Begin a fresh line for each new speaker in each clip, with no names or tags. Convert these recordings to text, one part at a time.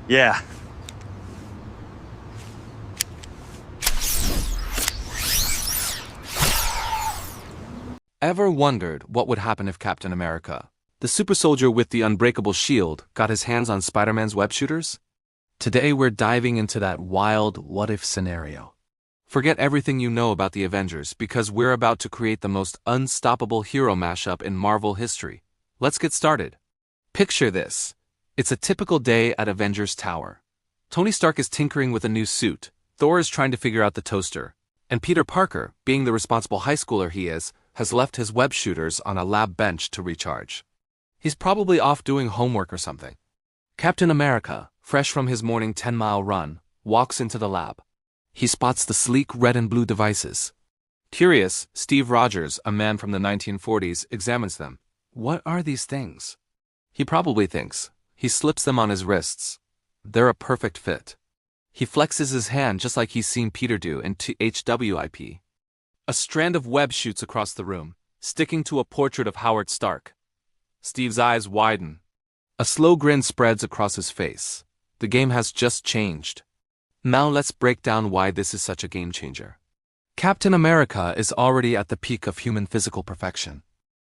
Yeah.
Ever wondered what would happen if Captain America, the super soldier with the unbreakable shield, got his hands on Spider-Man's web shooters? Today we're diving into that wild what-if scenario. Forget everything you know about the Avengers because we're about to create the most unstoppable hero mashup in Marvel history. Let's get started. Picture this. It's a typical day at Avengers Tower. Tony Stark is tinkering with a new suit, Thor is trying to figure out the toaster, and Peter Parker, being the responsible high schooler he is, has left his web shooters on a lab bench to recharge. He's probably off doing homework or something. Captain America, fresh from his morning 10-mile run, walks into the lab. He spots the sleek red and blue devices. Curious, Steve Rogers, a man from the 1940s, examines them. What are these things? He probably thinks. He slips them on his wrists. They're a perfect fit. He flexes his hand just like he's seen Peter do in HWIP. A strand of web shoots across the room, sticking to a portrait of Howard Stark. Steve's eyes widen. A slow grin spreads across his face. The game has just changed. Now let's break down why this is such a game changer. Captain America is already at the peak of human physical perfection.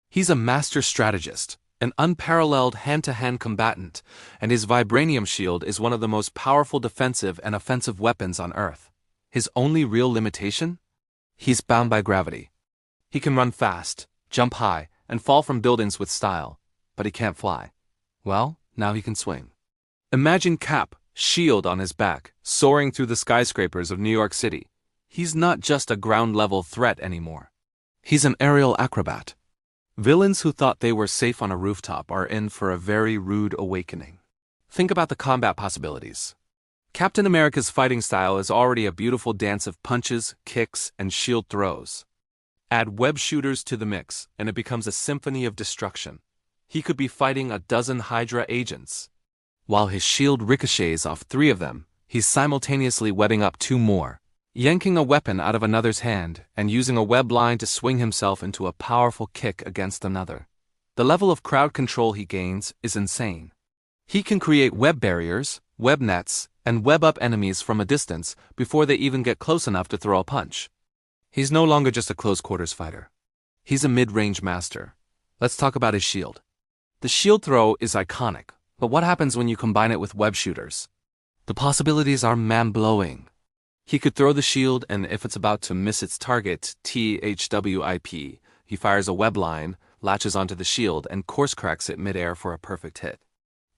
He's a master strategist, an unparalleled hand-to-hand combatant, and his Vibranium shield is one of the most powerful defensive and offensive weapons on Earth. His only real limitation? He's bound by gravity. He can run fast, jump high, and fall from buildings with style, but he can't fly. Well, now he can swing. Imagine Cap, shield on his back, soaring through the skyscrapers of New York City. He's not just a ground-level threat anymore. He's an aerial acrobat. Villains who thought they were safe on a rooftop are in for a very rude awakening. Think about the combat possibilities. Captain America's fighting style is already a beautiful dance of punches, kicks, and shield throws. Add web shooters to the mix, and it becomes a symphony of destruction. He could be fighting a dozen Hydra agents. While his shield ricochets off 3 of them, he's simultaneously webbing up 2 more, yanking a weapon out of another's hand and using a web line to swing himself into a powerful kick against another. The level of crowd control he gains is insane. He can create web barriers, web nets, and web up enemies from a distance before they even get close enough to throw a punch. He's no longer just a close-quarters fighter. He's a mid-range master. Let's talk about his shield. The shield throw is iconic, but what happens when you combine it with web shooters? The possibilities are man-blowing. He could throw the shield, and if it's about to miss its target, THWIP, he fires a web line, latches onto the shield, and course-corrects it mid-air for a perfect hit.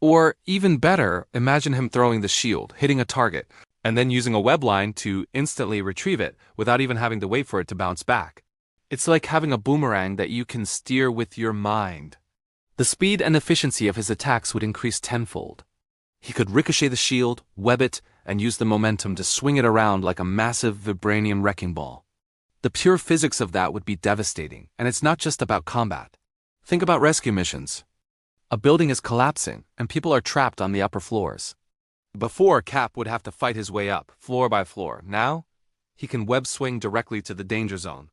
Or, even better, imagine him throwing the shield, hitting a target, and then using a web line to instantly retrieve it without even having to wait for it to bounce back. It's like having a boomerang that you can steer with your mind. The speed and efficiency of his attacks would increase tenfold. He could ricochet the shield, web it, and use the momentum to swing it around like a massive Vibranium wrecking ball. The pure physics of that would be devastating, and it's not just about combat. Think about rescue missions. A building is collapsing, and people are trapped on the upper floors. Before, Cap would have to fight his way up, floor by floor. Now, he can web swing directly to the danger zone.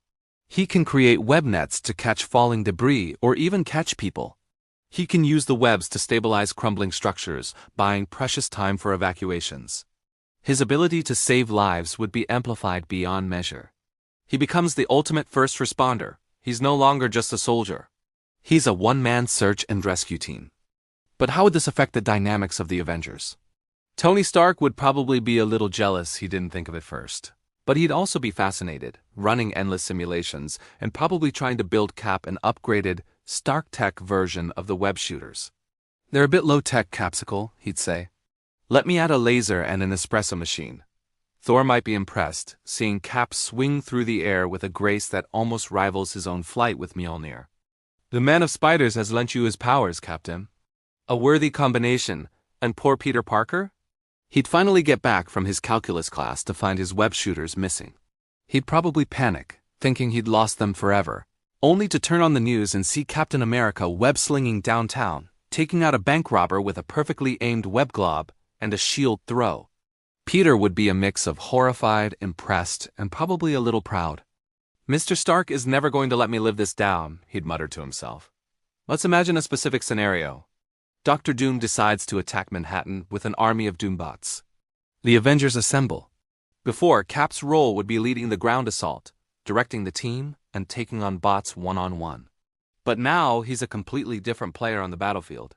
He can create web nets to catch falling debris or even catch people. He can use the webs to stabilize crumbling structures, buying precious time for evacuations. His ability to save lives would be amplified beyond measure. He becomes the ultimate first responder. He's no longer just a soldier. He's a one-man search and rescue team. But how would this affect the dynamics of the Avengers? Tony Stark would probably be a little jealous he didn't think of it first. But he'd also be fascinated, running endless simulations, and probably trying to build Cap an upgraded, Stark-Tech version of the web shooters. They're a bit low-tech, Capsicle, he'd say. Let me add a laser and an espresso machine. Thor might be impressed, seeing Cap swing through the air with a grace that almost rivals his own flight with Mjolnir. The Man of Spiders has lent you his powers, Captain. A worthy combination, and poor Peter Parker? He'd finally get back from his calculus class to find his web shooters missing. He'd probably panic, thinking he'd lost them forever, only to turn on the news and see Captain America web-slinging downtown, taking out a bank robber with a perfectly aimed web glob and a shield throw. Peter would be a mix of horrified, impressed, and probably a little proud. Mr. Stark is never going to let me live this down, he'd mutter to himself. Let's imagine a specific scenario. Dr. Doom decides to attack Manhattan with an army of Doombots. The Avengers assemble. Before, Cap's role would be leading the ground assault, directing the team, and taking on bots one-on-one. But now he's a completely different player on the battlefield.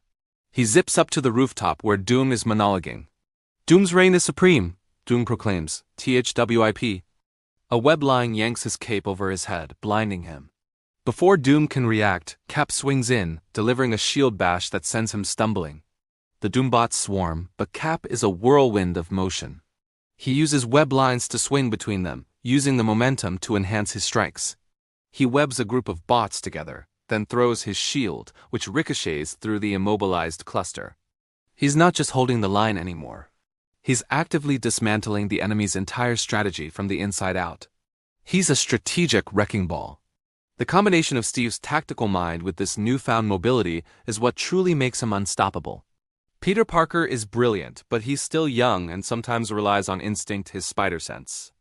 He zips up to the rooftop where Doom is monologuing. Doom's reign is supreme, Doom proclaims, THWIP. A web-line yanks his cape over his head, blinding him. Before Doom can react, Cap swings in, delivering a shield bash that sends him stumbling. The Doombots swarm, but Cap is a whirlwind of motion. He uses web lines to swing between them, using the momentum to enhance his strikes. He webs a group of bots together, then throws his shield, which ricochets through the immobilized cluster. He's not just holding the line anymore. He's actively dismantling the enemy's entire strategy from the inside out. He's a strategic wrecking ball. The combination of Steve's tactical mind with this newfound mobility is what truly makes him unstoppable. Peter Parker is brilliant, but he's still young and sometimes relies on instinct, his spider sense.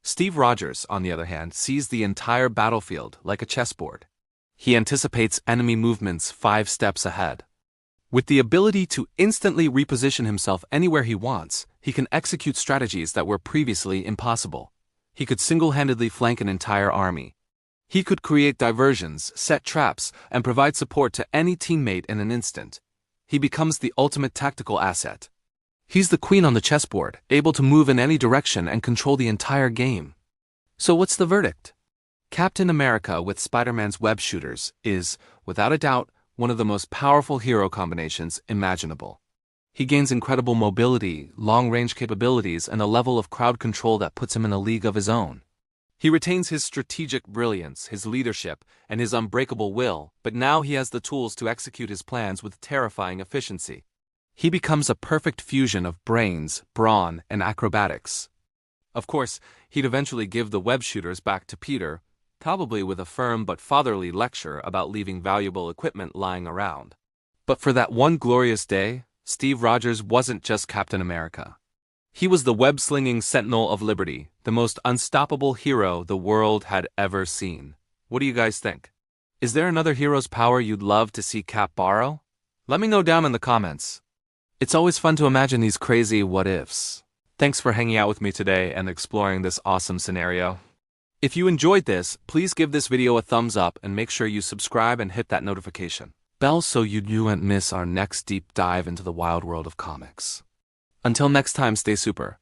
Steve Rogers, on the other hand, sees the entire battlefield like a chessboard. He anticipates enemy movements 5 steps ahead. With the ability to instantly reposition himself anywhere he wants, he can execute strategies that were previously impossible. He could single-handedly flank an entire army. He could create diversions, set traps, and provide support to any teammate in an instant. He becomes the ultimate tactical asset. He's the queen on the chessboard, able to move in any direction and control the entire game. So what's the verdict? Captain America with Spider-Man's web shooters is, without a doubt, one of the most powerful hero combinations imaginable. He gains incredible mobility, long-range capabilities, and a level of crowd control that puts him in a league of his own. He retains his strategic brilliance, his leadership, and his unbreakable will, but now he has the tools to execute his plans with terrifying efficiency. He becomes a perfect fusion of brains, brawn, and acrobatics. Of course, he'd eventually give the web shooters back to Peter, probably with a firm but fatherly lecture about leaving valuable equipment lying around. But for that one glorious day, Steve Rogers wasn't just Captain America. He was the web-slinging Sentinel of Liberty, the most unstoppable hero the world had ever seen. What do you guys think? Is there another hero's power you'd love to see Cap borrow? Let me know down in the comments. It's always fun to imagine these crazy what-ifs. Thanks for hanging out with me today and exploring this awesome scenario. If you enjoyed this, please give this video a thumbs up and make sure you subscribe and hit that notification bell so you won't miss our next deep dive into the wild world of comics. Until next time, stay super.